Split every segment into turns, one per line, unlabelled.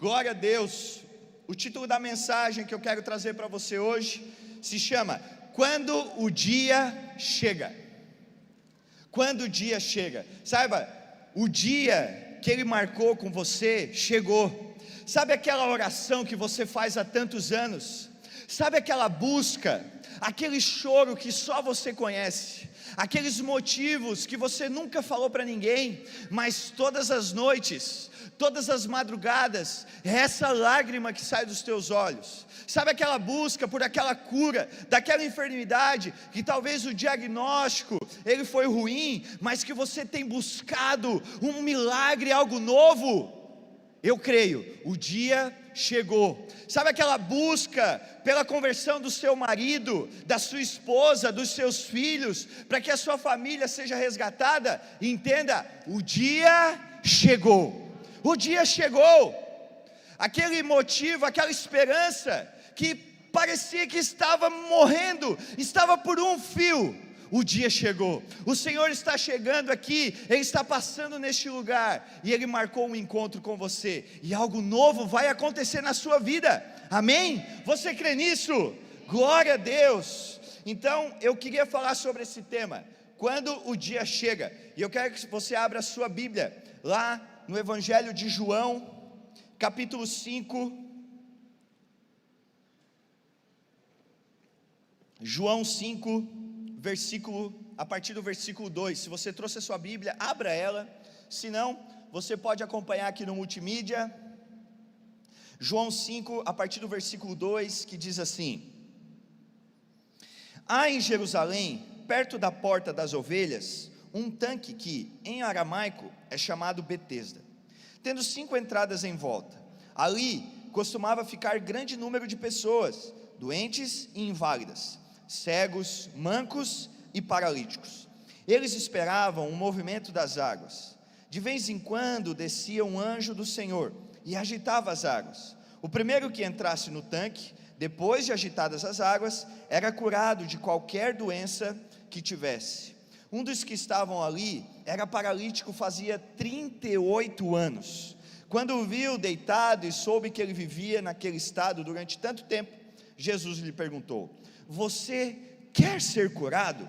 Glória a Deus. O título da mensagem que eu quero trazer para você hoje se chama Quando o Dia Chega. Quando o dia chega. Saiba, o dia que Ele marcou com você chegou. Sabe aquela oração que você faz há tantos anos? Sabe aquela busca, aquele choro que só você conhece? Aqueles motivos que você nunca falou para ninguém, mas todas as noites, todas as madrugadas, é essa lágrima que sai dos teus olhos. Sabe aquela busca por aquela cura, daquela enfermidade, que talvez o diagnóstico, ele foi ruim, mas que você tem buscado um milagre, algo novo? Eu creio, o dia chegou. Sabe aquela busca pela conversão do seu marido, da sua esposa, dos seus filhos, para que a sua família seja resgatada? Entenda, o dia chegou. O dia chegou. Aquele motivo, aquela esperança que parecia que estava morrendo, estava por um fio. O dia chegou, o Senhor está chegando aqui, Ele está passando neste lugar, e Ele marcou um encontro com você, e algo novo vai acontecer na sua vida, amém? Você crê nisso? Glória a Deus. Então eu queria falar sobre esse tema, quando o dia chega, e eu quero que você abra a sua Bíblia, lá no Evangelho de João, capítulo 5, João 5, a partir do versículo 2, se você trouxe a sua Bíblia, abra ela, se não, você pode acompanhar aqui no multimídia, João 5, a partir do versículo 2, que diz assim: Há em Jerusalém, perto da porta das ovelhas, um tanque que, em aramaico, é chamado Betesda, tendo 5 entradas em volta. Ali costumava ficar grande número de pessoas, doentes e inválidas, cegos, mancos e paralíticos. Eles esperavam o movimento das águas. De vez em quando descia um anjo do Senhor e agitava as águas. O primeiro que entrasse no tanque, depois de agitadas as águas, era curado de qualquer doença que tivesse. Um dos que estavam ali era paralítico, fazia 38 anos. Quando o viu deitado e soube que ele vivia naquele estado durante tanto tempo, Jesus lhe perguntou: Você quer ser curado?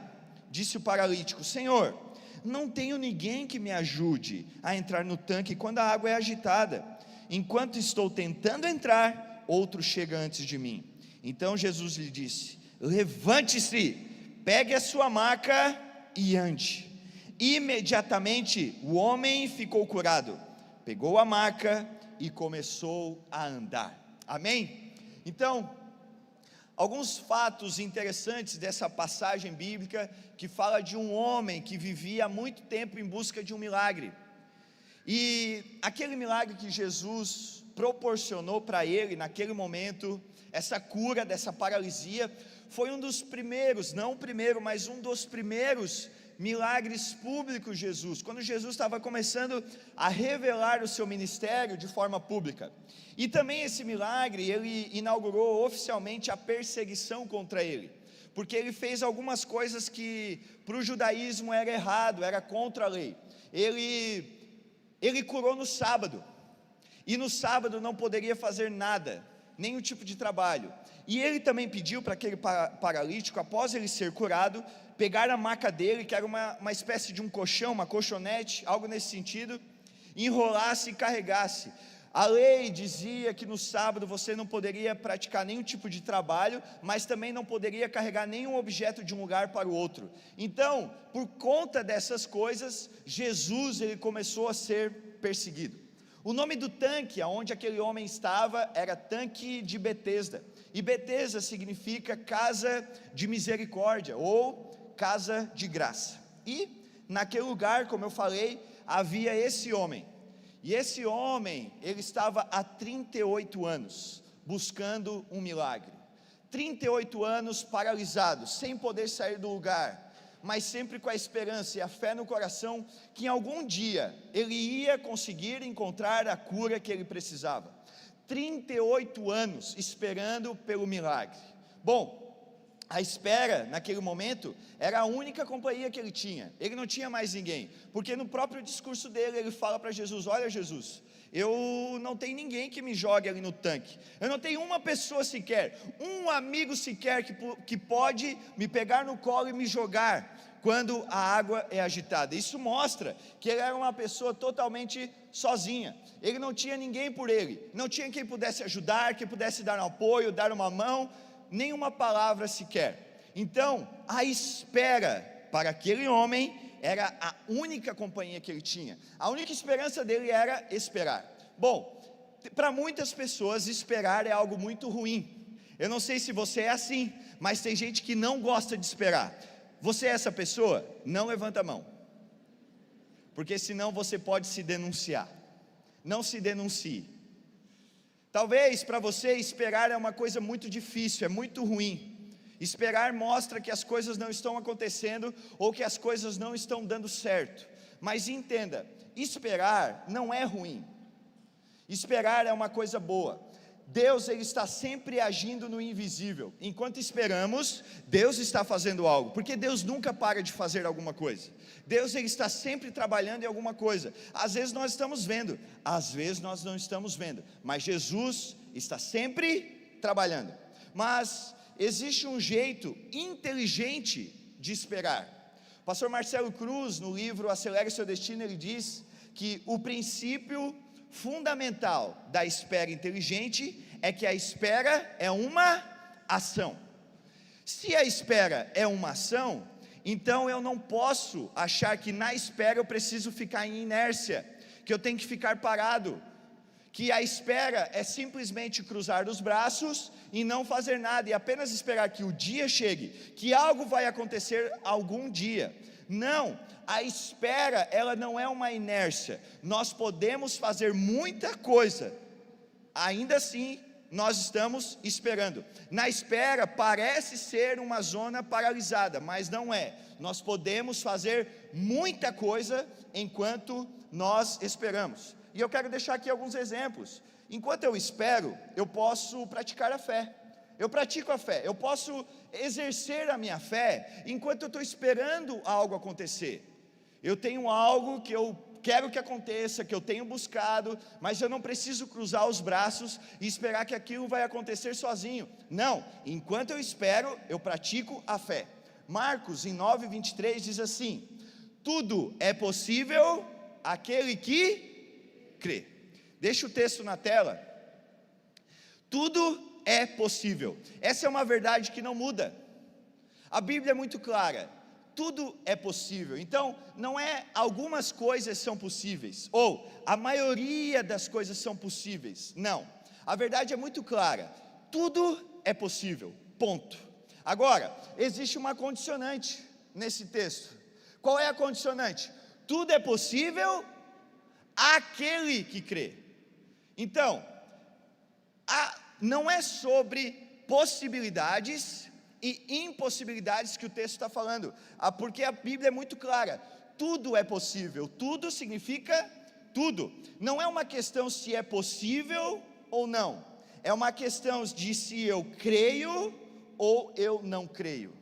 Disse o paralítico: Senhor, não tenho ninguém que me ajude a entrar no tanque quando a água é agitada. Enquanto estou tentando entrar, outro chega antes de mim. Então Jesus lhe disse: Levante-se, pegue a sua maca e ande. Imediatamente o homem ficou curado, pegou a maca e começou a andar. Amém? Então, alguns fatos interessantes dessa passagem bíblica, que fala de um homem que vivia há muito tempo em busca de um milagre, e aquele milagre que Jesus proporcionou para ele naquele momento, essa cura dessa paralisia, foi um dos primeiros, não o primeiro, mas um dos primeiros milagres públicos de Jesus, quando Jesus estava começando a revelar o seu ministério de forma pública. E também esse milagre, ele inaugurou oficialmente a perseguição contra ele, porque ele fez algumas coisas que para o judaísmo era errado, era contra a lei. Ele curou no sábado, e no sábado não poderia fazer nada, nenhum tipo de trabalho. E ele também pediu para aquele paralítico, após ele ser curado, pegar a maca dele, que era uma espécie de um colchão, uma colchonete, algo nesse sentido, enrolasse e carregasse. A lei dizia que no sábado você não poderia praticar nenhum tipo de trabalho, mas também não poderia carregar nenhum objeto de um lugar para o outro. Então, por conta dessas coisas, Jesus ele começou a ser perseguido. O nome do tanque onde aquele homem estava era tanque de Betesda, e Betesda significa casa de misericórdia, ou casa de graça. E naquele lugar, como eu falei, havia esse homem, e esse homem, ele estava há 38 anos, buscando um milagre, 38 anos paralisado, sem poder sair do lugar, mas sempre com a esperança e a fé no coração, que em algum dia, ele ia conseguir encontrar a cura que ele precisava, 38 anos esperando pelo milagre. Bom, a espera naquele momento era a única companhia que ele tinha, ele não tinha mais ninguém, porque no próprio discurso dele ele fala para Jesus: olha Jesus, eu não tenho ninguém que me jogue ali no tanque, eu não tenho uma pessoa sequer, um amigo sequer que pode me pegar no colo e me jogar quando a água é agitada. Isso mostra que ele era uma pessoa totalmente sozinha, ele não tinha ninguém por ele, não tinha quem pudesse ajudar, quem pudesse dar um apoio, dar uma mão, nenhuma palavra sequer. Então a espera para aquele homem era a única companhia que ele tinha, a única esperança dele era esperar. Bom, para muitas pessoas esperar é algo muito ruim, eu não sei se você é assim, mas tem gente que não gosta de esperar. Você é essa pessoa? Não levanta a mão, porque senão você pode se denunciar. Não se denuncie. Talvez para você esperar é uma coisa muito difícil, é muito ruim. Esperar mostra que as coisas não estão acontecendo ou que as coisas não estão dando certo. Mas entenda, esperar não é ruim. Esperar é uma coisa boa. Deus, ele está sempre agindo no invisível. Enquanto esperamos, Deus está fazendo algo, porque Deus nunca para de fazer alguma coisa. Deus, ele está sempre trabalhando em alguma coisa. Às vezes nós estamos vendo, às vezes nós não estamos vendo, mas Jesus está sempre trabalhando. Mas existe um jeito inteligente de esperar. O pastor Marcelo Cruz, no livro Acelere Seu Destino, ele diz que o princípio fundamental da espera inteligente é que a espera é uma ação. Se a espera é uma ação, então eu não posso achar que na espera eu preciso ficar em inércia, que eu tenho que ficar parado, que a espera é simplesmente cruzar os braços e não fazer nada, e apenas esperar que o dia chegue, que algo vai acontecer algum dia. Não, a espera, ela não é uma inércia. Nós podemos fazer muita coisa, ainda assim nós estamos esperando. Na espera parece ser uma zona paralisada, mas não é. Nós podemos fazer muita coisa enquanto nós esperamos. E eu quero deixar aqui alguns exemplos. Enquanto eu espero, eu posso praticar a fé. Eu pratico a fé, eu posso exercer a minha fé enquanto eu estou esperando algo acontecer. Eu tenho algo que eu quero que aconteça, que eu tenho buscado, mas eu não preciso cruzar os braços e esperar que aquilo vai acontecer sozinho. Não, enquanto eu espero, eu pratico a fé. Marcos, em 9:23, diz assim: tudo é possível àquele que crê. Deixa o texto na tela. Tudo é possível. Essa é uma verdade que não muda. A Bíblia é muito clara. Tudo é possível. Então, não é algumas coisas são possíveis, ou a maioria das coisas são possíveis. Não. A verdade é muito clara. Tudo é possível. Ponto. Agora, existe uma condicionante nesse texto. Qual é a condicionante? Tudo é possível àquele que crê. Então, não é sobre possibilidades e impossibilidades que o texto está falando, porque a Bíblia é muito clara. Tudo é possível. Tudo significa tudo. Não é uma questão se é possível ou não, é uma questão de se eu creio ou eu não creio.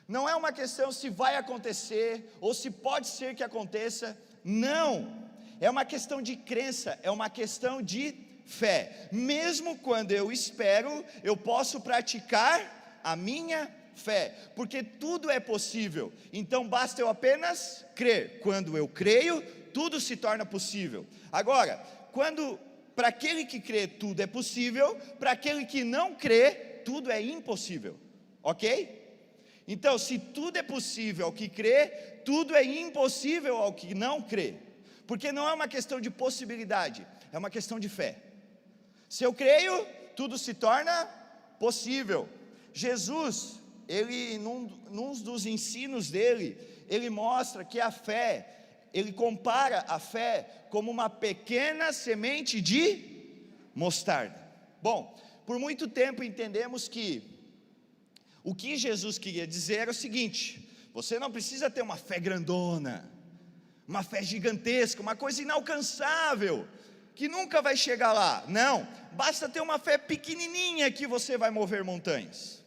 Não é uma questão se vai acontecer ou se pode ser que aconteça. Não, é uma questão de crença, é uma questão de fé. Mesmo quando eu espero, eu posso praticar a minha fé, porque tudo é possível. Então basta eu apenas crer. Quando eu creio, tudo se torna possível. Agora, para aquele que crê tudo é possível, para aquele que não crê, tudo é impossível. Ok? Então, se tudo é possível ao que crê, tudo é impossível ao que não crê. Porque não é uma questão de possibilidade, é uma questão de fé. Se eu creio, tudo se torna possível. Jesus, ele num dos ensinos dele, ele mostra que a fé, ele compara a fé como uma pequena semente de mostarda. Bom, por muito tempo entendemos que o que Jesus queria dizer era o seguinte: você não precisa ter uma fé grandona, uma fé gigantesca, uma coisa inalcançável, que nunca vai chegar lá. Não, basta ter uma fé pequenininha que você vai mover montanhas.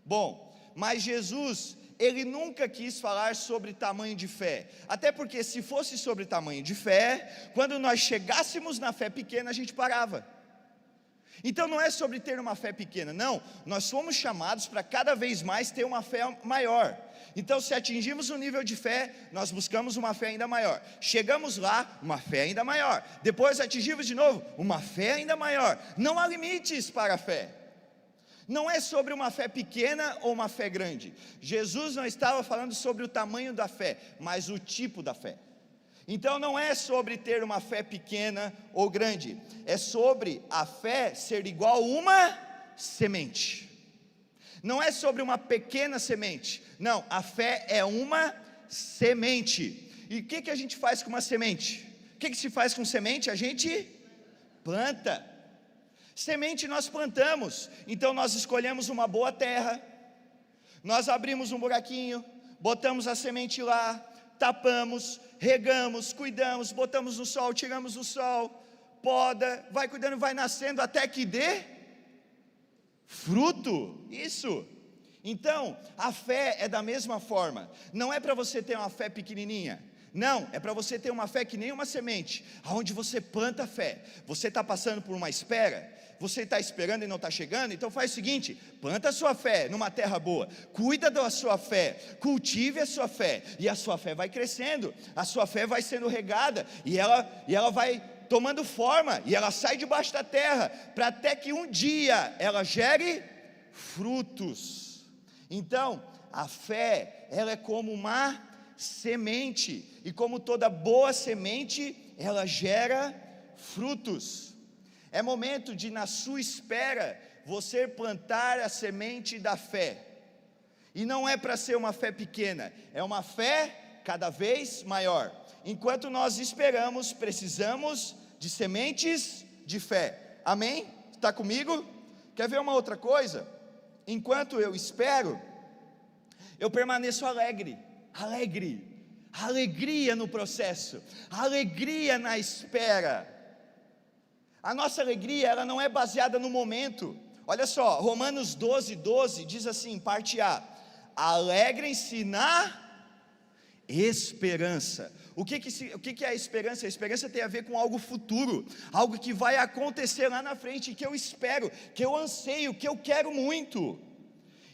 Bom, mas Jesus, ele nunca quis falar sobre tamanho de fé, até porque se fosse sobre tamanho de fé, quando nós chegássemos na fé pequena, a gente parava. Então não é sobre ter uma fé pequena, não, nós fomos chamados para cada vez mais ter uma fé maior. Então se atingimos um nível de fé, nós buscamos uma fé ainda maior, chegamos lá, uma fé ainda maior, depois atingimos de novo, uma fé ainda maior. Não há limites para a fé. Não é sobre uma fé pequena ou uma fé grande. Jesus não estava falando sobre o tamanho da fé, mas o tipo da fé. Então não é sobre ter uma fé pequena ou grande, é sobre a fé ser igual a uma semente. Não é sobre uma pequena semente, não, a fé é uma semente. E o que a gente faz com uma semente? O que se faz com semente? A gente planta. Semente nós plantamos, então nós escolhemos uma boa terra, nós abrimos um buraquinho, botamos a semente lá, tapamos, regamos, cuidamos, botamos no sol, tiramos do sol, poda, vai cuidando, vai nascendo até que dê fruto. Isso. Então a fé é da mesma forma, não é para você ter uma fé pequenininha, não, é para você ter uma fé que nem uma semente, aonde você planta fé. Você está passando por uma espera, você está esperando e não está chegando, então faz o seguinte, planta a sua fé numa terra boa, cuida da sua fé, cultive a sua fé, e a sua fé vai crescendo, a sua fé vai sendo regada, e ela vai tomando forma, e ela sai debaixo da terra, para até que um dia ela gere frutos. Então a fé, ela é como uma semente, e como toda boa semente, ela gera frutos. É momento de, na sua espera, você plantar a semente da fé, e não é para ser uma fé pequena, é uma fé cada vez maior. Enquanto nós esperamos, precisamos de sementes de fé, amém? Está comigo? Quer ver uma outra coisa? Enquanto eu espero, eu permaneço alegre, alegria no processo, alegria na espera. A nossa alegria, ela não é baseada no momento. Olha só, Romanos 12:12 diz assim, parte A: alegrem-se na esperança. O que é a esperança? A esperança tem a ver com algo futuro, algo que vai acontecer lá na frente, que eu espero, que eu anseio, que eu quero muito.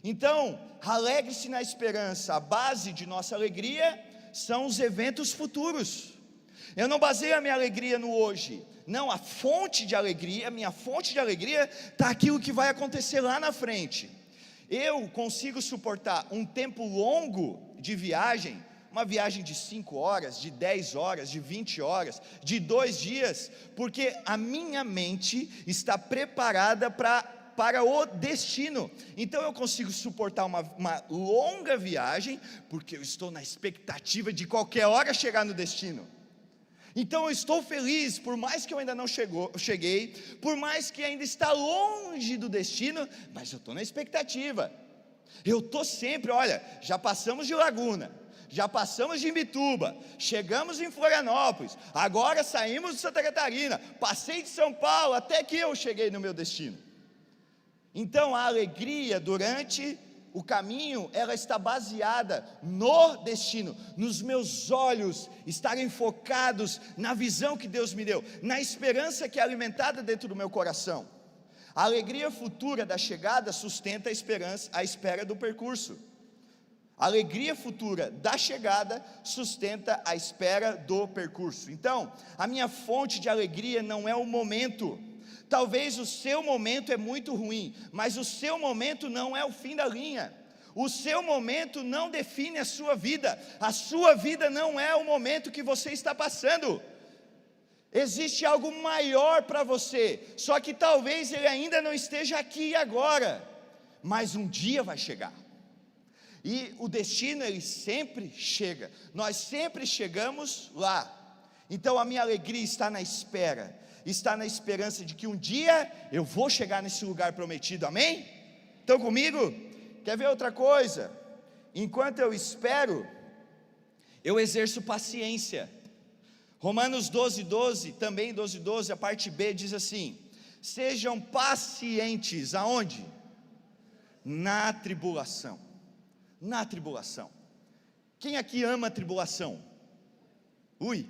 Então, alegre-se na esperança. A base de nossa alegria são os eventos futuros. Eu não baseio a minha alegria no hoje, não, a fonte de alegria, minha fonte de alegria está aquilo que vai acontecer lá na frente. Eu consigo suportar um tempo longo de viagem, uma viagem de 5 horas, de 10 horas, de 20 horas, de 2 dias, porque a minha mente está preparada para o destino. Então eu consigo suportar uma longa viagem, porque eu estou na expectativa de qualquer hora chegar no destino. Então eu estou feliz, por mais que eu ainda não cheguei, por mais que ainda está longe do destino, mas eu estou na expectativa. Eu estou sempre, olha, já passamos de Laguna, já passamos de Imbituba, chegamos em Florianópolis, agora saímos de Santa Catarina, passei de São Paulo, até que eu cheguei no meu destino. Então a alegria durante o caminho, ela está baseada no destino, nos meus olhos estarem focados na visão que Deus me deu, na esperança que é alimentada dentro do meu coração. A alegria futura da chegada sustenta a espera do percurso. A alegria futura da chegada sustenta a espera do percurso. Então, a minha fonte de alegria não é o momento. Talvez o seu momento é muito ruim, mas o seu momento não é o fim da linha. O seu momento não define a sua vida não é o momento que você está passando. Existe algo maior para você, só que talvez ele ainda não esteja aqui e agora, mas um dia vai chegar. E o destino, ele sempre chega, nós sempre chegamos lá. Então a minha alegria está na espera, está na esperança de que um dia eu vou chegar nesse lugar prometido, amém? Estão comigo? Quer ver outra coisa? Enquanto eu espero, eu exerço paciência. Romanos 12:12, também 12:12, a parte B diz assim: sejam pacientes, aonde? Na tribulação. na tribulação. Quem aqui ama a tribulação? Ui,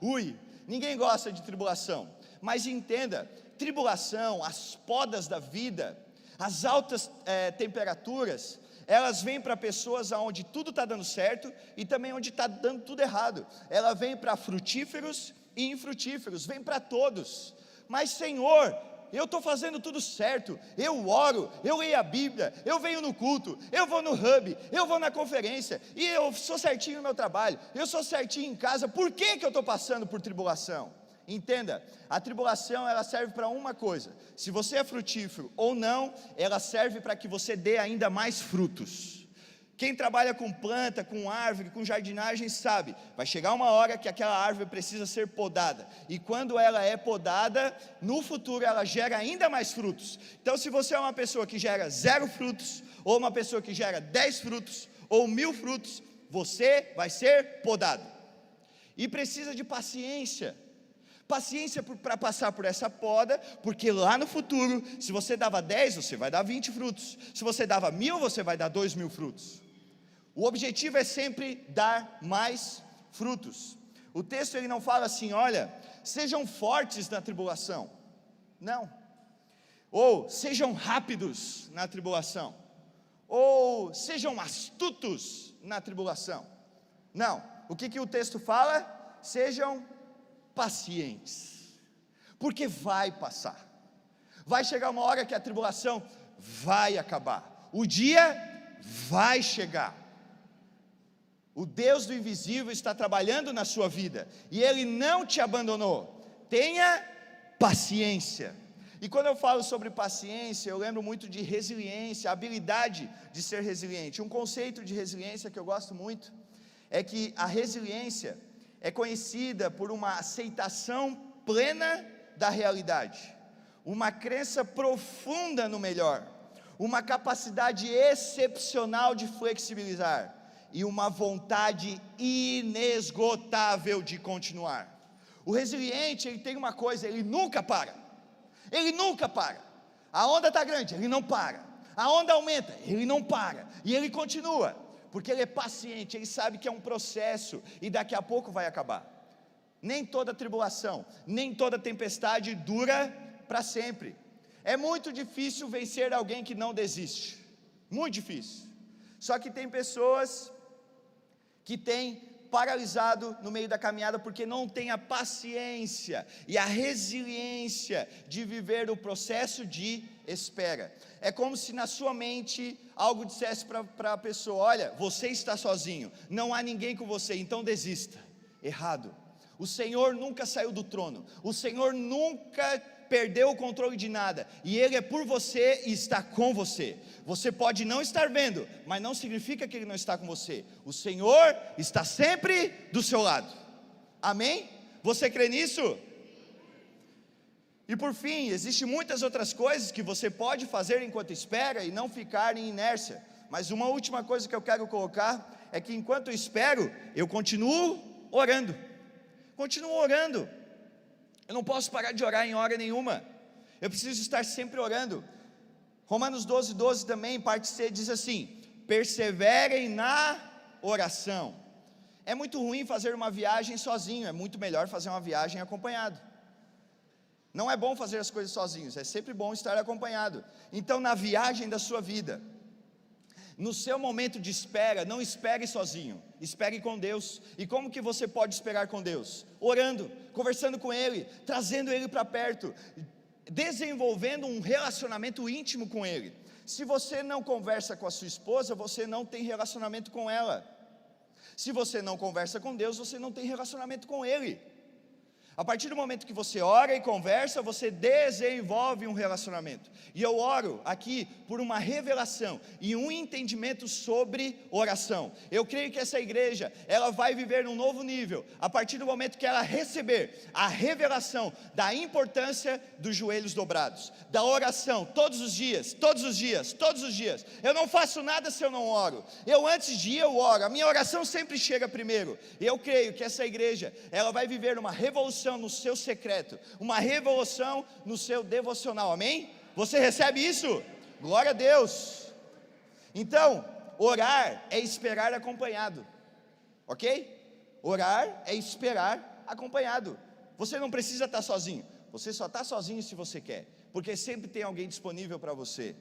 ui, ninguém gosta de tribulação, mas entenda, tribulação, as podas da vida, as altas temperaturas, elas vêm para pessoas onde tudo está dando certo e também onde está dando tudo errado. Ela vem para frutíferos e infrutíferos, vem para todos. Mas Senhor, eu estou fazendo tudo certo, eu oro, eu leio a Bíblia, eu venho no culto, eu vou no hub, eu vou na conferência, e eu sou certinho no meu trabalho, eu sou certinho em casa, por que eu estou passando por tribulação? Entenda, a tribulação ela serve para uma coisa, se você é frutífero ou não, ela serve para que você dê ainda mais frutos. Quem trabalha com planta, com árvore, com jardinagem sabe, vai chegar uma hora que aquela árvore precisa ser podada, e quando ela é podada, no futuro ela gera ainda mais frutos. Então se você é uma pessoa que gera 0 frutos, ou uma pessoa que gera 10 frutos, ou 1000 frutos, você vai ser podado, e precisa de paciência para passar por essa poda, porque lá no futuro, se você dava 10, você vai dar 20 frutos, se você dava 1000, você vai dar 2000 frutos. O objetivo é sempre dar mais frutos. O texto ele não fala assim, olha, sejam fortes na tribulação, não, ou sejam rápidos na tribulação, ou sejam astutos na tribulação, não, o que o texto fala? Sejam pacientes, porque vai passar, vai chegar uma hora que a tribulação vai acabar, o dia vai chegar, o Deus do invisível está trabalhando na sua vida, e Ele não te abandonou, tenha paciência. E quando eu falo sobre paciência, eu lembro muito de resiliência, a habilidade de ser resiliente. Um conceito de resiliência que eu gosto muito, é que a resiliência é conhecida por uma aceitação plena da realidade, uma crença profunda no melhor, uma capacidade excepcional de flexibilizar, e uma vontade inesgotável de continuar. O resiliente, ele tem uma coisa, ele nunca para, a onda está grande, ele não para, a onda aumenta, ele não para, e ele continua, porque ele é paciente, ele sabe que é um processo, e daqui a pouco vai acabar. Nem toda tribulação, nem toda tempestade dura para sempre. É muito difícil vencer alguém que não desiste, muito difícil. Só que tem pessoas que têm paralisado no meio da caminhada, porque não tem a paciência e a resiliência de viver o processo de espera. É como se na sua mente algo dissesse para a pessoa, olha, você está sozinho, não há ninguém com você, então desista. Errado. O Senhor nunca saiu do trono, o Senhor nunca perdeu o controle de nada, e Ele é por você e está com você. Você pode não estar vendo, mas não significa que Ele não está com você. O Senhor está sempre do seu lado. Amém? Você crê nisso? E por fim, existem muitas outras coisas que você pode fazer enquanto espera e não ficar em inércia. Mas uma última coisa que eu quero colocar é que enquanto eu espero, eu continuo orando. Eu não posso parar de orar em hora nenhuma, eu preciso estar sempre orando. Romanos 12 também, parte C, diz assim, perseverem na oração. É muito ruim fazer uma viagem sozinho, é muito melhor fazer uma viagem acompanhado. Não é bom fazer as coisas sozinhos, é sempre bom estar acompanhado. Então na viagem da sua vida, no seu momento de espera, não espere sozinho, espere com Deus. E como que você pode esperar com Deus? Orando, conversando com Ele, trazendo Ele para perto, desenvolvendo um relacionamento íntimo com Ele. Se você não conversa com a sua esposa, você não tem relacionamento com ela. Se você não conversa com Deus, você não tem relacionamento com Ele. A partir do momento que você ora e conversa, você desenvolve um relacionamento. E eu oro aqui por uma revelação e um entendimento sobre oração. Eu creio que essa igreja, ela vai viver num novo nível, a partir do momento que ela receber a revelação da importância dos joelhos dobrados, da oração, todos os dias. Eu não faço nada se eu não oro. Eu antes de ir, eu oro. A minha oração sempre chega primeiro. E eu creio que essa igreja, ela vai viver uma revolução no seu secreto, uma revolução no seu devocional, amém? Você recebe isso? Glória a Deus. Então, orar é esperar acompanhado, ok? Orar é esperar acompanhado. Você não precisa estar sozinho, você só está sozinho se você quer, porque sempre tem alguém disponível para você.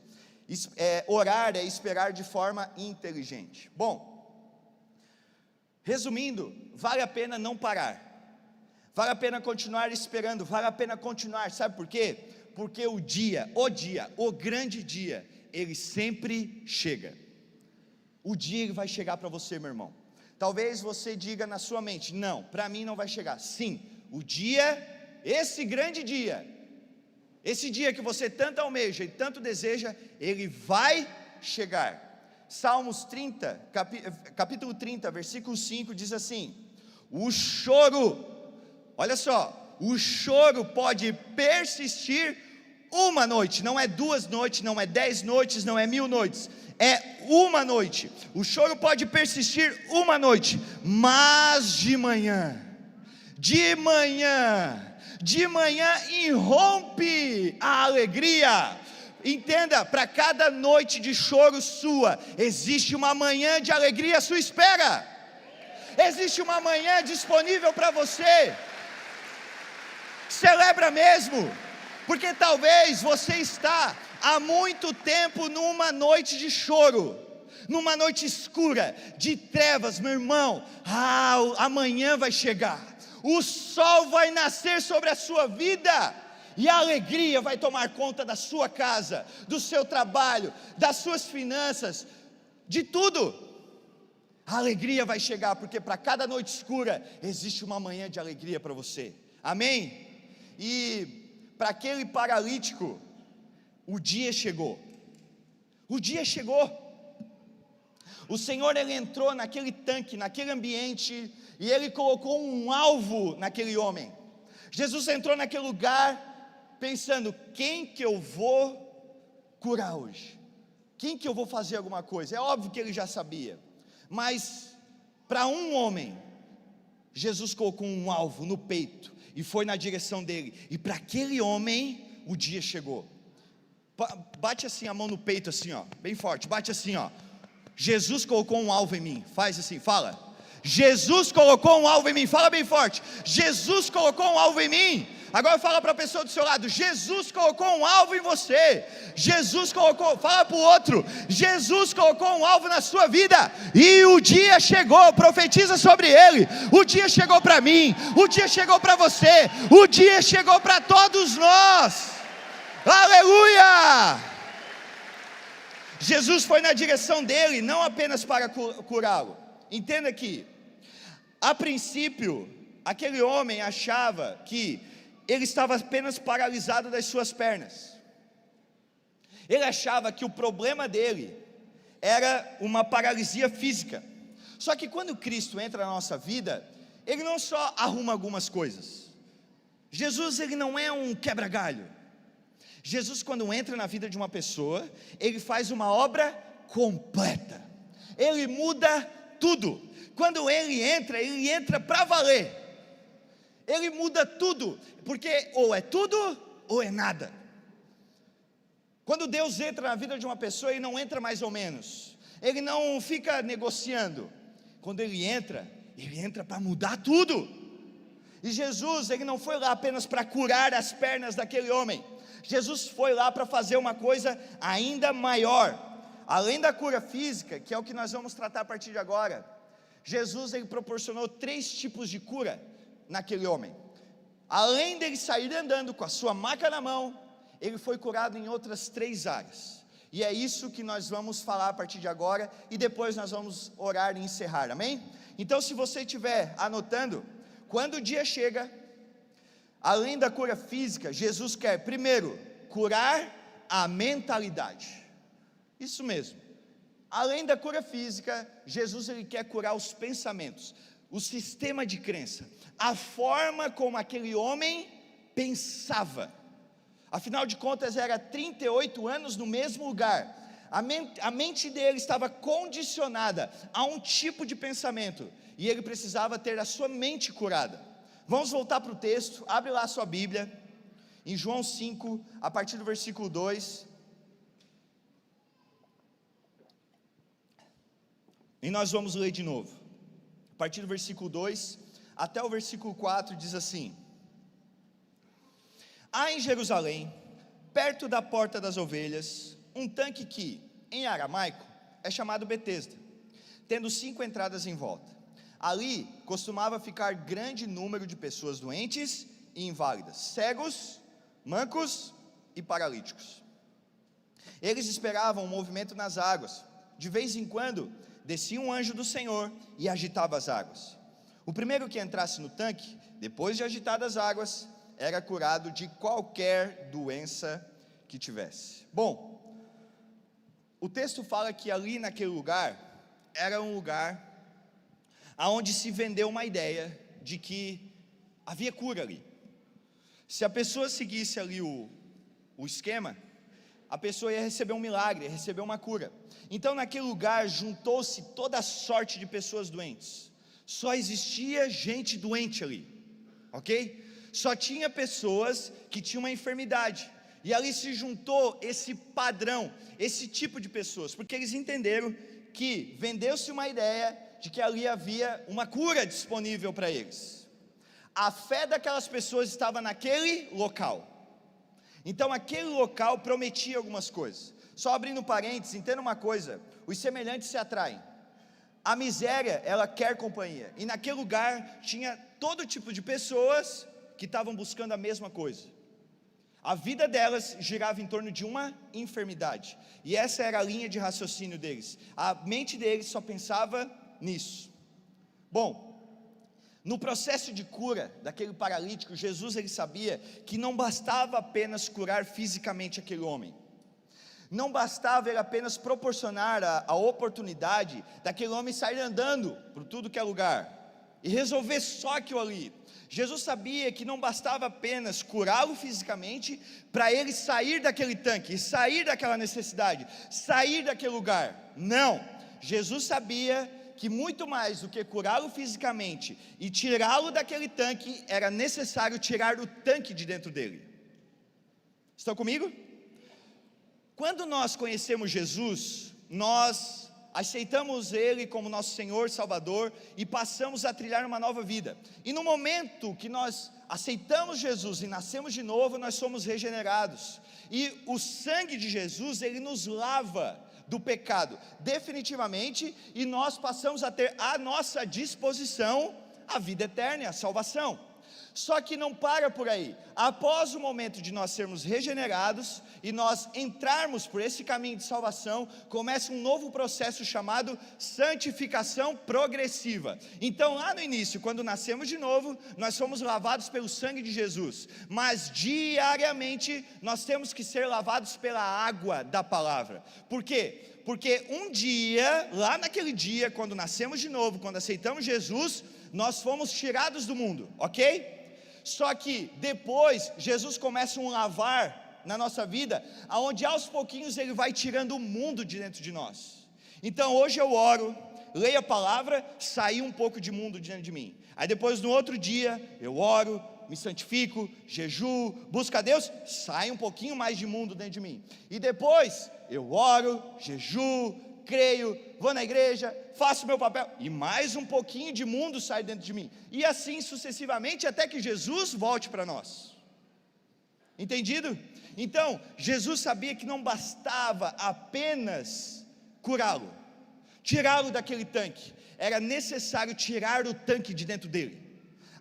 Orar é esperar de forma inteligente. Bom, resumindo, vale a pena não parar, vale a pena continuar esperando, vale a pena continuar, sabe por quê? Porque o grande dia, ele sempre chega. O dia ele vai chegar para você, meu irmão. Talvez você diga na sua mente: não, para mim não vai chegar. Sim, o dia, esse grande dia, esse dia que você tanto almeja e tanto deseja, ele vai chegar. Salmos 30, capítulo 30, versículo 5 diz assim: o choro, olha só, o choro pode persistir uma noite, não é 2 noites, não é 10 noites, não é 1000 noites, é uma noite. O choro pode persistir uma noite, mas de manhã irrompe a alegria. Entenda, para cada noite de choro sua, existe uma manhã de alegria à sua espera. Existe uma manhã disponível para você. Celebra mesmo, porque talvez você está há muito tempo numa noite de choro, numa noite escura, de trevas. Meu irmão, amanhã vai chegar, o sol vai nascer sobre a sua vida, e a alegria vai tomar conta da sua casa, do seu trabalho, das suas finanças, de tudo. A alegria vai chegar, porque para cada noite escura, existe uma manhã de alegria para você, amém? E para aquele paralítico, o dia chegou, o Senhor, ele entrou naquele tanque, naquele ambiente, e ele colocou um alvo naquele homem. Jesus entrou naquele lugar, pensando: quem que eu vou curar hoje? Quem que eu vou fazer alguma coisa? É óbvio que ele já sabia, mas para um homem, Jesus colocou um alvo no peito, e foi na direção dele, e para aquele homem, o dia chegou. Bate assim a mão no peito, assim ó, bem forte, bate assim ó. Jesus colocou um alvo em mim, faz assim, fala: Jesus colocou um alvo em mim, fala bem forte: Jesus colocou um alvo em mim. Agora fala para a pessoa do seu lado: Jesus colocou um alvo em você. Jesus colocou, fala para o outro: Jesus colocou um alvo na sua vida, e o dia chegou. Profetiza sobre ele: o dia chegou para mim, o dia chegou para você, o dia chegou para todos nós. Aleluia! Jesus foi na direção dele, não apenas para curá-lo. Entenda que, a princípio, aquele homem achava que ele estava apenas paralisado das suas pernas. Ele achava que o problema dele era uma paralisia física. Só que quando Cristo entra na nossa vida, ele não só arruma algumas coisas. Jesus, ele não é um quebra-galho. Jesus, quando entra na vida de uma pessoa, ele faz uma obra completa, ele muda tudo. Quando ele entra para valer, ele muda tudo, porque ou é tudo ou é nada. Quando Deus entra na vida de uma pessoa, ele não entra mais ou menos, ele não fica negociando. Quando ele entra para mudar tudo. E Jesus, ele não foi lá apenas para curar as pernas daquele homem. Jesus foi lá para fazer uma coisa ainda maior. Além da cura física, que é o que nós vamos tratar a partir de agora, Jesus, ele proporcionou 3 tipos de cura naquele homem. Além dele sair andando com a sua maca na mão, ele foi curado em outras 3 áreas. E é isso que nós vamos falar a partir de agora, e depois nós vamos orar e encerrar, amém? Então, se você estiver anotando, quando o dia chega, além da cura física, Jesus quer primeiro curar a mentalidade. Isso mesmo. Além da cura física, Jesus, ele quer curar os pensamentos, o sistema de crença, a forma como aquele homem pensava. Afinal de contas, era 38 anos no mesmo lugar. A mente dele estava condicionada a um tipo de pensamento, e ele precisava ter a sua mente curada. Vamos voltar para o texto, abre lá a sua Bíblia, em João 5, a partir do versículo 2. E nós vamos ler de novo. A partir do versículo 2 até o versículo 4 diz assim: há em Jerusalém, perto da porta das ovelhas, um tanque que, em aramaico, é chamado Betesda, tendo 5 entradas em volta. Ali costumava ficar grande número de pessoas doentes e inválidas, cegos, mancos e paralíticos. Eles esperavam o movimento nas águas. De vez em quando descia um anjo do Senhor e agitava as águas. O primeiro que entrasse no tanque, depois de agitadas as águas, era curado de qualquer doença que tivesse. Bom, o texto fala que ali naquele lugar, era um lugar onde se vendeu uma ideia de que havia cura ali. Se a pessoa seguisse ali o esquema, a pessoa ia receber um milagre, ia receber uma cura. Então naquele lugar juntou-se toda sorte de pessoas doentes. Só existia gente doente ali, ok? Só tinha pessoas que tinham uma enfermidade. E ali se juntou esse padrão, esse tipo de pessoas, porque eles entenderam que vendeu-se uma ideia de que ali havia uma cura disponível para eles. A fé daquelas pessoas estava naquele local. Então aquele local prometia algumas coisas. Só abrindo parênteses, entenda uma coisa: os semelhantes se atraem. A miséria, ela quer companhia. E naquele lugar tinha todo tipo de pessoas que estavam buscando a mesma coisa. A vida delas girava em torno de uma enfermidade. E essa era a linha de raciocínio deles. A mente deles só pensava nisso. Bom, no processo de cura daquele paralítico, Jesus ele sabia que não bastava apenas curar fisicamente aquele homem. Não bastava ele apenas proporcionar a oportunidade daquele homem sair andando por tudo que é lugar e resolver só aquilo ali. Jesus sabia que não bastava apenas curá-lo fisicamente para ele sair daquele tanque, sair daquela necessidade, sair daquele lugar. Não, Jesus sabia que muito mais do que curá-lo fisicamente e tirá-lo daquele tanque, era necessário tirar o tanque de dentro dele. Estão comigo? Quando nós conhecemos Jesus, nós aceitamos Ele como nosso Senhor, Salvador, e passamos a trilhar uma nova vida. E no momento que nós aceitamos Jesus e nascemos de novo, nós somos regenerados. E o sangue de Jesus, Ele nos lava do pecado, definitivamente, e nós passamos a ter à nossa disposição a vida eterna, a salvação. Só que não para por aí. Após o momento de nós sermos regenerados e nós entrarmos por esse caminho de salvação, começa um novo processo chamado santificação progressiva. Então lá no início, quando nascemos de novo, nós somos lavados pelo sangue de Jesus, mas diariamente nós temos que ser lavados pela água da palavra. Por quê? Porque um dia, lá naquele dia, quando nascemos de novo, quando aceitamos Jesus, nós fomos tirados do mundo, ok? Só que depois Jesus começa um lavar na nossa vida, aonde aos pouquinhos Ele vai tirando o mundo de dentro de nós. Então hoje eu oro, leio a palavra, saí um pouco de mundo de dentro de mim. Aí depois no outro dia eu oro, me santifico, jejuo, busco a Deus, sai um pouquinho mais de mundo dentro de mim. E depois eu oro, jejuo, creio, vou na igreja, faço meu papel, e mais um pouquinho de mundo sai dentro de mim, e assim sucessivamente, até que Jesus volte para nós. Entendido? Então, Jesus sabia que não bastava apenas curá-lo, tirá-lo daquele tanque, era necessário tirar o tanque de dentro dele.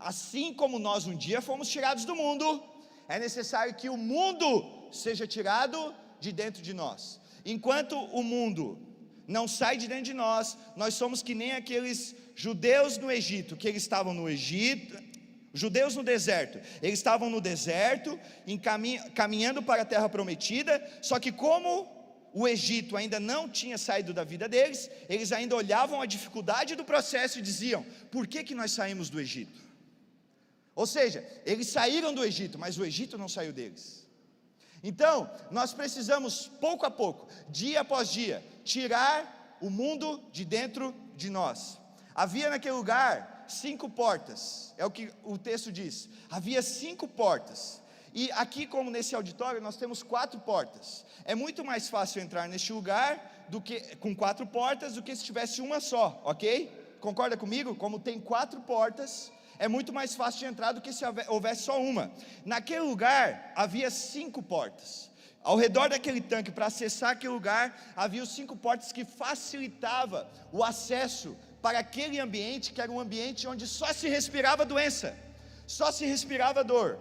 Assim como nós um dia fomos tirados do mundo, é necessário que o mundo seja tirado de dentro de nós. Enquanto o mundo não sai de dentro de nós, nós somos que nem aqueles judeus no Egito, que eles estavam no Egito, judeus no deserto, eles estavam no deserto, caminhando para a terra prometida, só que como o Egito ainda não tinha saído da vida deles, eles ainda olhavam a dificuldade do processo e diziam: por que nós saímos do Egito? Ou seja, eles saíram do Egito, mas o Egito não saiu deles. Então, nós precisamos, pouco a pouco, dia após dia, tirar o mundo de dentro de nós. Havia naquele lugar 5 portas, é o que o texto diz. Havia 5 portas, E aqui, como nesse auditório, nós temos 4 portas. É muito mais fácil entrar neste lugar com 4 portas do que se tivesse uma só, ok? Concorda comigo? Como tem 4 portas, é muito mais fácil de entrar do que se houvesse só uma. Naquele lugar havia 5 portas. Ao redor daquele tanque, para acessar aquele lugar, havia os 5 portas que facilitava o acesso para aquele ambiente, que era um ambiente onde só se respirava doença, só se respirava dor.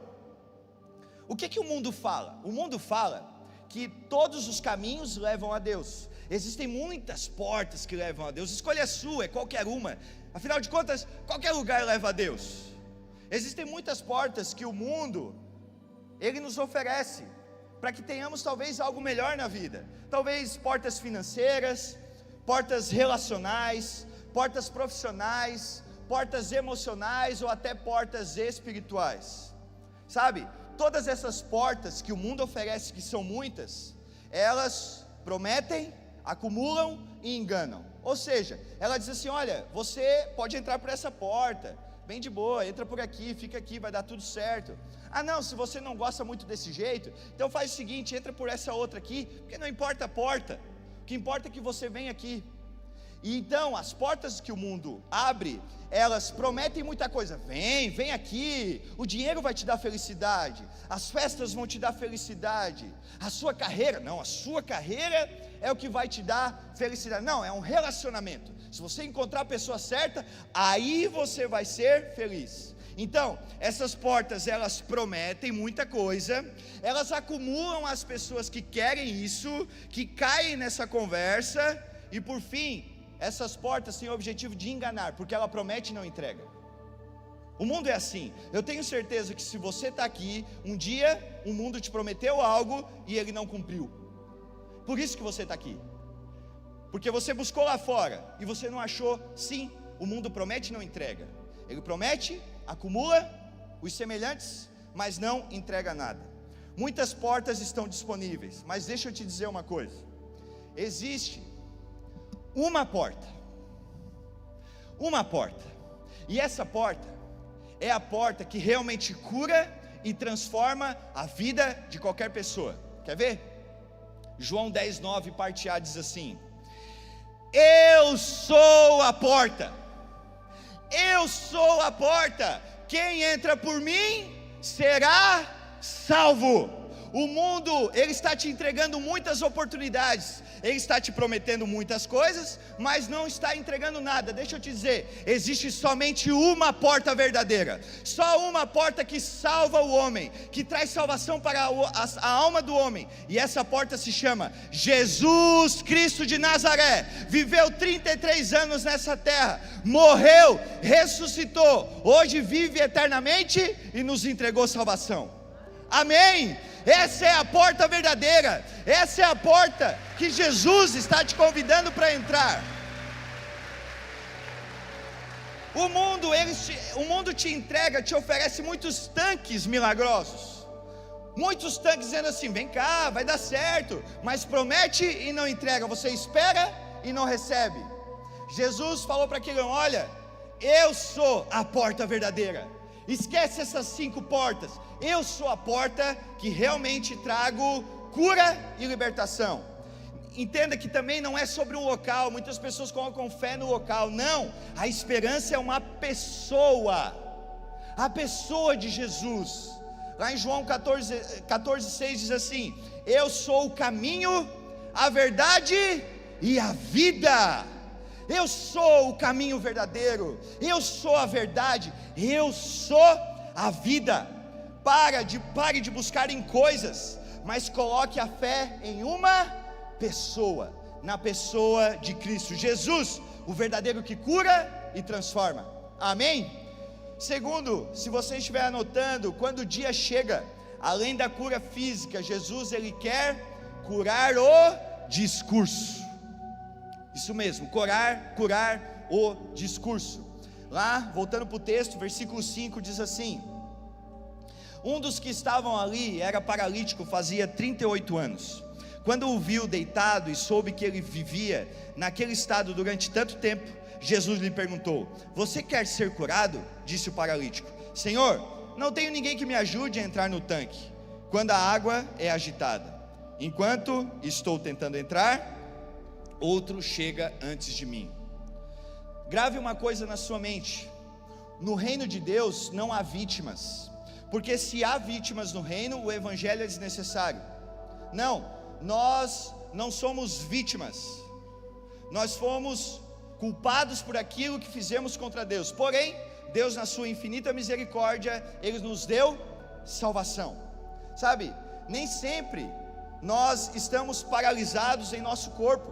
O que o mundo fala? O mundo fala que todos os caminhos levam a Deus. Existem muitas portas que levam a Deus. Escolha a sua, é qualquer uma. Afinal de contas, qualquer lugar leva a Deus. Existem muitas portas que o mundo, ele nos oferece, para que tenhamos talvez algo melhor na vida. Talvez portas financeiras, portas relacionais, portas profissionais, portas emocionais ou até portas espirituais. Sabe? Todas essas portas que o mundo oferece, que são muitas, elas prometem, acumulam e enganam. Ou seja, ela diz assim: olha, você pode entrar por essa porta, bem de boa, entra por aqui, fica aqui, vai dar tudo certo. Ah não, se você não gosta muito desse jeito, então faz o seguinte, entra por essa outra aqui, porque não importa a porta, o que importa é que você venha aqui. E então, as portas que o mundo abre, elas prometem muita coisa. Vem aqui, o dinheiro vai te dar felicidade, as festas vão te dar felicidade, a sua carreira, não, a sua carreira é o que vai te dar felicidade. Não, é um relacionamento. Se você encontrar a pessoa certa, aí você vai ser feliz. Então, essas portas, elas prometem muita coisa, elas acumulam as pessoas que querem isso, que caem nessa conversa, e por fim, essas portas têm o objetivo de enganar, porque ela promete e não entrega. O mundo é assim. Eu tenho certeza que se você está aqui, um dia o mundo te prometeu algo e ele não cumpriu. Por isso que você está aqui, porque você buscou lá fora e você não achou. Sim, o mundo promete e não entrega. Ele promete, acumula os semelhantes, mas não entrega nada. Muitas portas estão disponíveis, mas deixa eu te dizer uma coisa: existe uma porta, e essa porta é a porta que realmente cura e transforma a vida de qualquer pessoa. Quer ver? João 10:9, parte A, diz assim: eu sou a porta, quem entra por mim será salvo. O mundo, ele está te entregando muitas oportunidades, ele está te prometendo muitas coisas, mas não está entregando nada. Deixa eu te dizer, existe somente uma porta verdadeira, só uma porta que salva o homem, que traz salvação para a alma do homem, e essa porta se chama Jesus Cristo de Nazaré. Viveu 33 anos nessa terra, morreu, ressuscitou, hoje vive eternamente e nos entregou salvação. Amém? Essa é a porta verdadeira, essa é a porta que Jesus está te convidando para entrar. O mundo te entrega, te oferece muitos tanques milagrosos, muitos tanques dizendo assim: vem cá, vai dar certo, mas promete e não entrega, você espera e não recebe. Jesus falou para aquele homem: olha, eu sou a porta verdadeira, esquece essas 5 portas, eu sou a porta que realmente trago cura e libertação. Entenda que também não é sobre um local, muitas pessoas colocam fé no local, não, a esperança é uma pessoa, a pessoa de Jesus. Lá em João 14:6 diz assim: eu sou o caminho, a verdade e a vida. Eu sou o caminho verdadeiro, eu sou a verdade, eu sou a vida. Pare de buscar em coisas, mas coloque a fé em uma pessoa, na pessoa de Cristo Jesus, o verdadeiro que cura e transforma. Amém? Segundo, se você estiver anotando, quando o dia chega, além da cura física, Jesus ele quer curar o discurso. Isso mesmo, curar o discurso. Lá, voltando para o texto, versículo 5 diz assim: um dos que estavam ali era paralítico, fazia 38 anos. Quando o viu deitado e soube que ele vivia naquele estado durante tanto tempo, Jesus lhe perguntou: você quer ser curado? Disse o paralítico: Senhor, não tenho ninguém que me ajude a entrar no tanque quando a água é agitada. Enquanto estou tentando entrar, outro chega antes de mim. Grave uma coisa na sua mente: no reino de Deus não há vítimas, porque se há vítimas no reino, o evangelho é desnecessário. Não, nós não somos vítimas, nós fomos culpados por aquilo que fizemos contra Deus, porém, Deus na sua infinita misericórdia, Ele nos deu salvação. Sabe, nem sempre nós estamos paralisados em nosso corpo.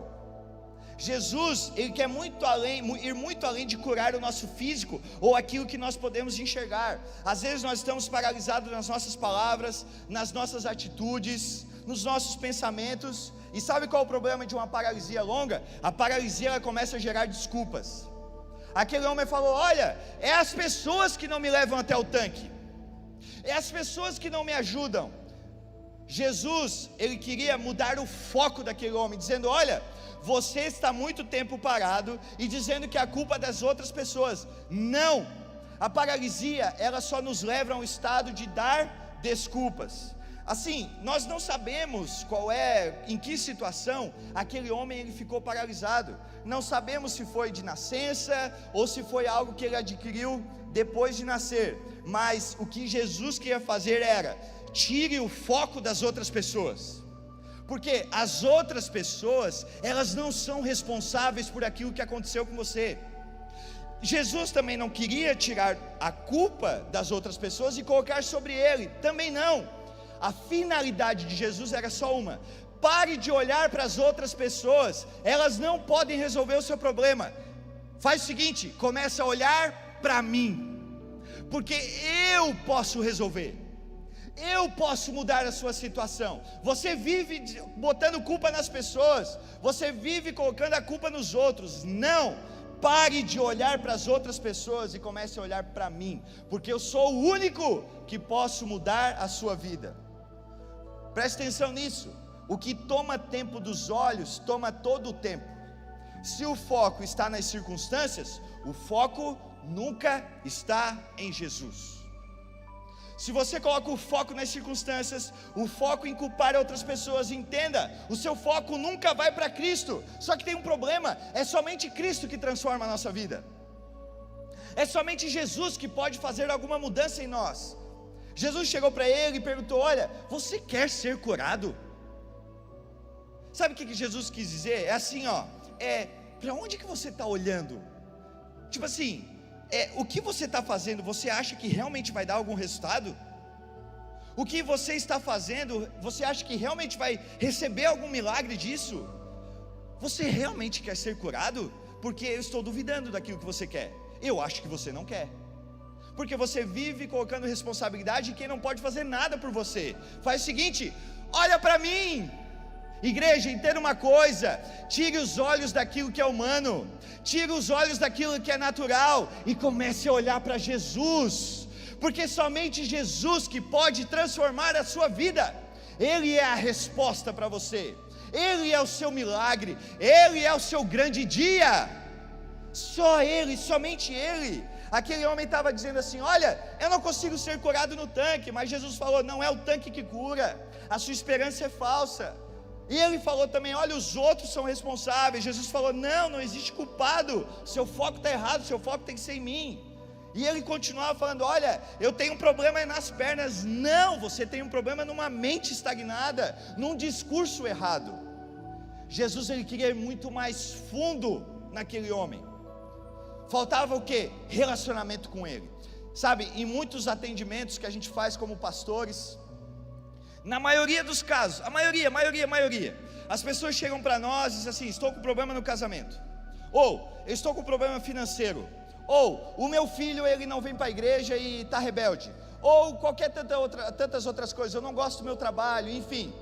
Jesus, Ele quer ir muito além de curar o nosso físico, ou aquilo que nós podemos enxergar. Às vezes nós estamos paralisados nas nossas palavras, nas nossas atitudes, nos nossos pensamentos. E sabe qual é o problema de uma paralisia longa? A paralisia, ela começa a gerar desculpas. Aquele homem falou: olha, é as pessoas que não me levam até o tanque, é as pessoas que não me ajudam. Jesus, Ele queria mudar o foco daquele homem, dizendo: olha, você está muito tempo parado e dizendo que a culpa é das outras pessoas. Não, a paralisia, ela só nos leva a um estado de dar desculpas. Assim, nós não sabemos em que situação aquele homem ele ficou paralisado. Não sabemos se foi de nascença ou se foi algo que ele adquiriu depois de nascer. Mas o que Jesus queria fazer era: tire o foco das outras pessoas, porque as outras pessoas, elas não são responsáveis por aquilo que aconteceu com você. Jesus também não queria tirar a culpa das outras pessoas e colocar sobre ele, também não. A finalidade de Jesus era só uma: pare de olhar para as outras pessoas, elas não podem resolver o seu problema. Faz o seguinte, começa a olhar para mim, porque eu posso resolver, eu posso mudar a sua situação. Você vive botando culpa nas pessoas, você vive colocando a culpa nos outros. Não, pare de olhar para as outras pessoas e comece a olhar para mim, porque eu sou o único que posso mudar a sua vida. Preste atenção nisso: o que toma tempo dos olhos, toma todo o tempo. Se o foco está nas circunstâncias, o foco nunca está em Jesus. Se você coloca o foco nas circunstâncias, o foco em culpar outras pessoas, entenda, o seu foco nunca vai para Cristo. Só que tem um problema: é somente Cristo que transforma a nossa vida, é somente Jesus que pode fazer alguma mudança em nós. Jesus chegou para ele e perguntou: olha, você quer ser curado? Sabe o que Jesus quis dizer? É assim, ó, para onde que você está olhando? Tipo assim, o que você está fazendo, você acha que realmente vai dar algum resultado? O que você está fazendo, você acha que realmente vai receber algum milagre disso? Você realmente quer ser curado? Porque eu estou duvidando daquilo que você quer. Eu acho que você não quer, porque você vive colocando responsabilidade em quem não pode fazer nada por você. Faz o seguinte, olha para mim. Igreja, entenda uma coisa: tire os olhos daquilo que é humano, tire os olhos daquilo que é natural e comece a olhar para Jesus, porque somente Jesus que pode transformar a sua vida. Ele é a resposta para você, Ele é o seu milagre, Ele é o seu grande dia. Só Ele, somente Ele. Aquele homem estava dizendo assim: olha, eu não consigo ser curado no tanque, mas Jesus falou: não é o tanque que cura, a sua esperança é falsa. E ele falou também: olha, os outros são responsáveis. Jesus falou: não existe culpado, seu foco está errado, seu foco tem que ser em mim. E ele continuava falando: olha, eu tenho um problema nas pernas. Não, você tem um problema numa mente estagnada, num discurso errado. Jesus, ele queria ir muito mais fundo naquele homem. Faltava o quê? Relacionamento com ele. Sabe, em muitos atendimentos que a gente faz como pastores, na maioria dos casos, a maioria, as pessoas chegam para nós e dizem assim: estou com problema no casamento, ou eu estou com problema financeiro, ou o meu filho ele não vem para a igreja e está rebelde, ou tantas outras coisas, eu não gosto do meu trabalho, enfim.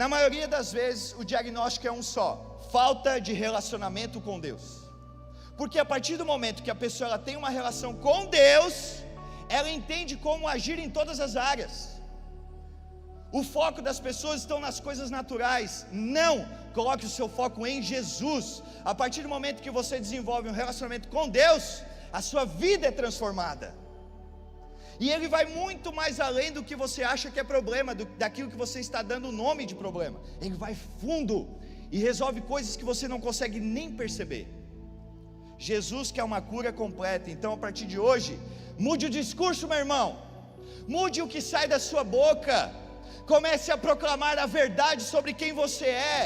Na maioria das vezes o diagnóstico é um só: falta de relacionamento com Deus. Porque a partir do momento que a pessoa ela tem uma relação com Deus, ela entende como agir em todas as áreas. O foco das pessoas estão nas coisas naturais. Não, coloque o seu foco em Jesus. A partir do momento que você desenvolve um relacionamento com Deus, a sua vida é transformada. E ele vai muito mais além do que você acha que é problema, daquilo que você está dando o nome de problema. Ele vai fundo e resolve coisas que você não consegue nem perceber. Jesus quer uma cura completa. Então, a partir de hoje, mude o discurso, meu irmão. Mude o que sai da sua boca. Comece a proclamar a verdade sobre quem você é.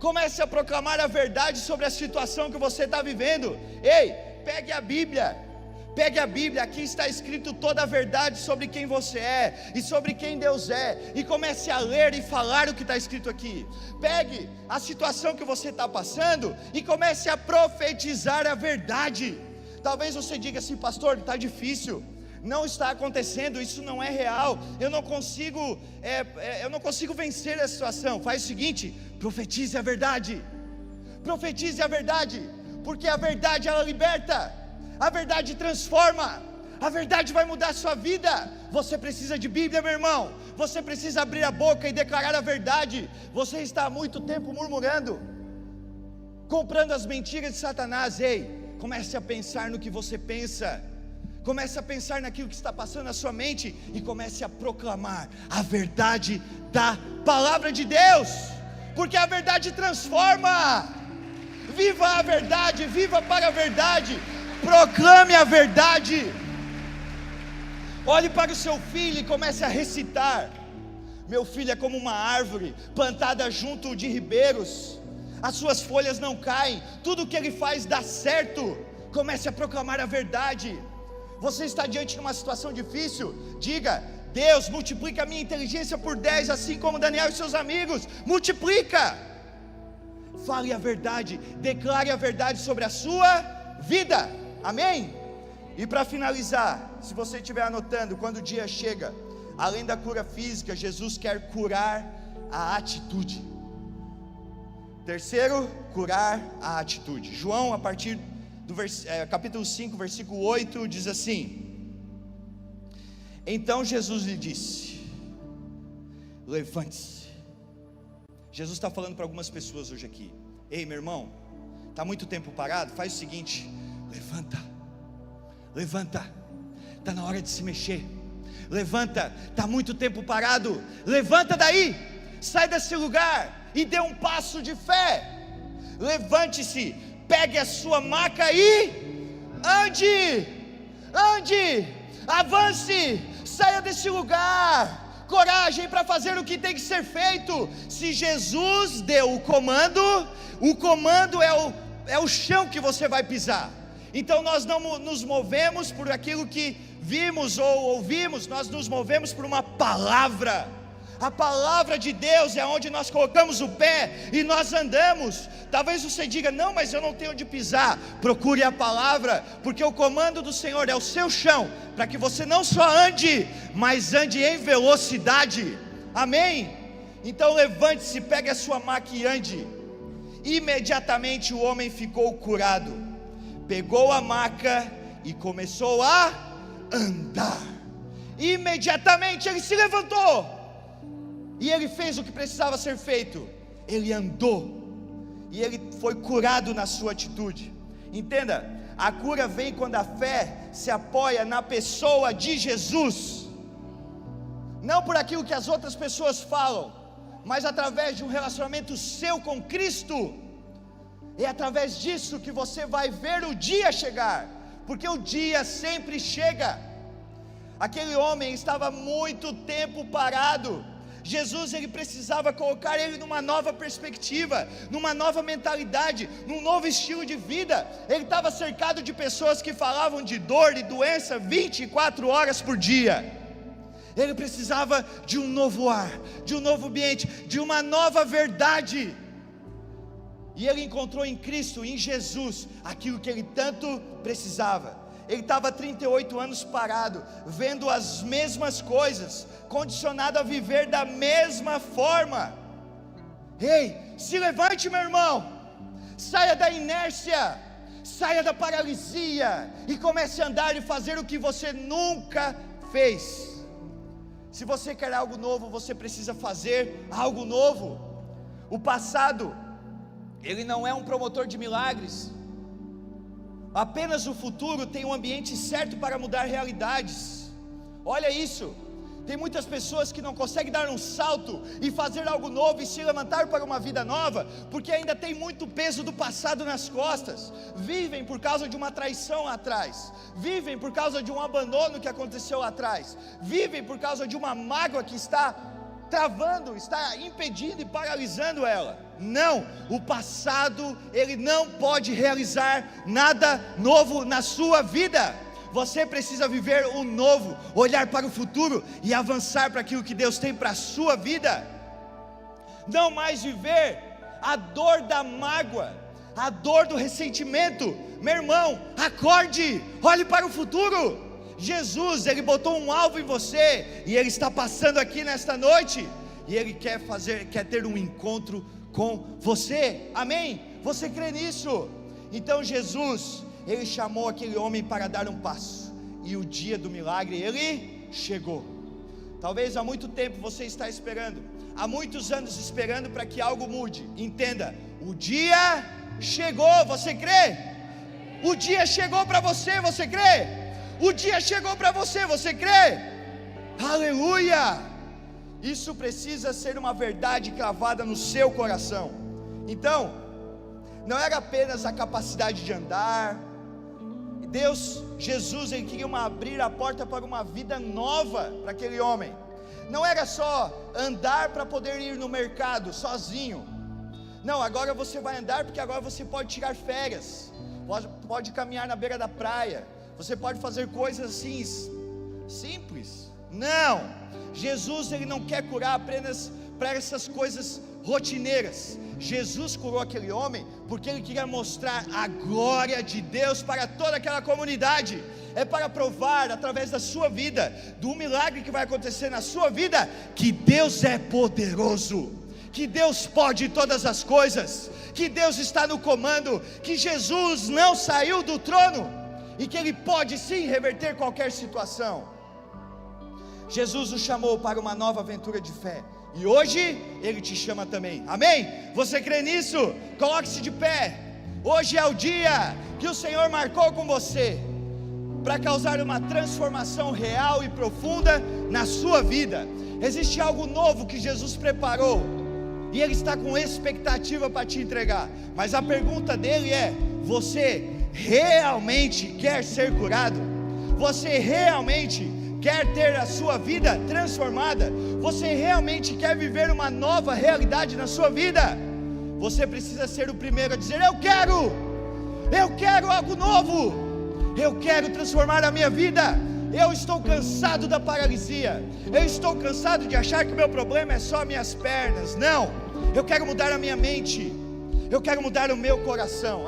Comece a proclamar a verdade sobre a situação que você está vivendo. Ei, pegue a Bíblia. Pegue a Bíblia, aqui está escrito toda a verdade sobre quem você é e sobre quem Deus é, e comece a ler e falar o que está escrito aqui. Pegue a situação que você está passando e comece a profetizar a verdade. Talvez você diga assim: pastor, está difícil, não está acontecendo, isso não é real, eu não consigo vencer a situação. Faz o seguinte: profetize a verdade. Profetize a verdade, porque a verdade ela liberta. A verdade transforma, a verdade vai mudar a sua vida. Você precisa de Bíblia, meu irmão. Você precisa abrir a boca e declarar a verdade. Você está há muito tempo murmurando, comprando as mentiras de Satanás. Ei, comece a pensar no que você pensa. Comece a pensar naquilo que está passando na sua mente e comece a proclamar a verdade da palavra de Deus, porque a verdade transforma. Viva a verdade, viva para a verdade. Proclame a verdade. Olhe para o seu filho e comece a recitar: meu filho é como uma árvore plantada junto de ribeiros, as suas folhas não caem, tudo o que ele faz dá certo. Comece a proclamar a verdade. Você está diante de uma situação difícil, diga: Deus, multiplica a minha inteligência por 10, assim como Daniel e seus amigos. Multiplica. Fale a verdade, declare a verdade sobre a sua vida. Amém? E para finalizar, se você estiver anotando, quando o dia chega, além da cura física, Jesus quer curar a atitude. Terceiro, curar a atitude. João, a partir do capítulo 5, versículo 8, diz assim: então Jesus lhe disse: levante-se. Jesus está falando para algumas pessoas hoje aqui: ei, meu irmão, está muito tempo parado? Faz o seguinte: levanta, levanta, está na hora de se mexer. Levanta, está muito tempo parado. Levanta daí, sai desse lugar e dê um passo de fé. Levante-se, pegue a sua maca e ande, avance, saia desse lugar. Coragem para fazer o que tem que ser feito. Se Jesus deu o comando é o chão que você vai pisar. Então nós não nos movemos por aquilo que vimos ou ouvimos, nós nos movemos por uma palavra. A palavra de Deus é onde nós colocamos o pé e nós andamos. Talvez você diga: não, mas eu não tenho onde pisar. Procure a palavra, porque o comando do Senhor é o seu chão, para que você não só ande, mas ande em velocidade. Amém? Então levante-se, pegue a sua maca e ande. Imediatamente o homem ficou curado, pegou a maca e começou a andar. Imediatamente ele se levantou e ele fez o que precisava ser feito. Ele andou e ele foi curado na sua atitude. Entenda, a cura vem quando a fé se apoia na pessoa de Jesus, não por aquilo que as outras pessoas falam, mas através de um relacionamento seu com Cristo. É através disso que você vai ver o dia chegar, porque o dia sempre chega. Aquele homem estava muito tempo parado. Jesus, ele precisava colocar ele numa nova perspectiva, numa nova mentalidade, num novo estilo de vida. Ele estava cercado de pessoas que falavam de dor e doença 24 horas por dia. Ele precisava de um novo ar, de um novo ambiente, de uma nova verdade. E ele encontrou em Cristo, em Jesus, aquilo que ele tanto precisava. Ele estava 38 anos parado, vendo as mesmas coisas, condicionado a viver da mesma forma. Ei, se levante, meu irmão, saia da inércia, saia da paralisia e comece a andar e fazer o que você nunca fez. Se você quer algo novo, você precisa fazer algo novo. O passado, ele não é um promotor de milagres. Apenas o futuro tem um ambiente certo para mudar realidades. Olha isso. Tem muitas pessoas que não conseguem dar um salto e fazer algo novo e se levantar para uma vida nova, porque ainda tem muito peso do passado nas costas. Vivem por causa de uma traição lá atrás, vivem por causa de um abandono que aconteceu lá atrás, vivem por causa de uma mágoa que está travando, está impedindo e paralisando ela. Não, o passado, ele não pode realizar nada novo na sua vida. Você precisa viver o novo, olhar para o futuro e avançar para aquilo que Deus tem para a sua vida. Não mais viver a dor da mágoa, a dor do ressentimento. Meu irmão, acorde, olhe para o futuro. Jesus, Ele botou um alvo em você, e Ele está passando aqui nesta noite, e Ele quer ter um encontro com você, amém? Você crê nisso? Então Jesus, Ele chamou aquele homem para dar um passo, e o dia do milagre, ele chegou. Talvez há muito tempo você está esperando, há muitos anos esperando para que algo mude. Entenda, o dia chegou, você crê? O dia chegou para você, você crê? O dia chegou para você, você crê? Aleluia! Isso precisa ser uma verdade cravada no seu coração. Então, não era apenas a capacidade de andar. Jesus, Ele queria abrir a porta para uma vida nova para aquele homem. Não era só andar para poder ir no mercado sozinho. Não, agora você vai andar porque agora você pode tirar férias, pode caminhar na beira da praia, você pode fazer coisas assim, simples. Não, Jesus, Ele não quer curar apenas para essas coisas rotineiras. Jesus curou aquele homem porque Ele queria mostrar a glória de Deus para toda aquela comunidade. É para provar através da sua vida, do milagre que vai acontecer na sua vida, que Deus é poderoso, que Deus pode todas as coisas, que Deus está no comando, que Jesus não saiu do trono, e que Ele pode sim reverter qualquer situação. Jesus nos chamou para uma nova aventura de fé, e hoje Ele te chama também, amém? Você crê nisso? Coloque-se de pé. Hoje é o dia que o Senhor marcou com você, para causar uma transformação real e profunda na sua vida. Existe algo novo que Jesus preparou, e Ele está com expectativa para te entregar, mas a pergunta dele é: você realmente quer ser curado? Você realmente quer ter a sua vida transformada? Você realmente quer viver uma nova realidade na sua vida? Você precisa ser o primeiro a dizer: eu quero algo novo, eu quero transformar a minha vida. Eu estou cansado da paralisia, eu estou cansado de achar que o meu problema é só minhas pernas. Não, eu quero mudar a minha mente, eu quero mudar o meu coração, amém?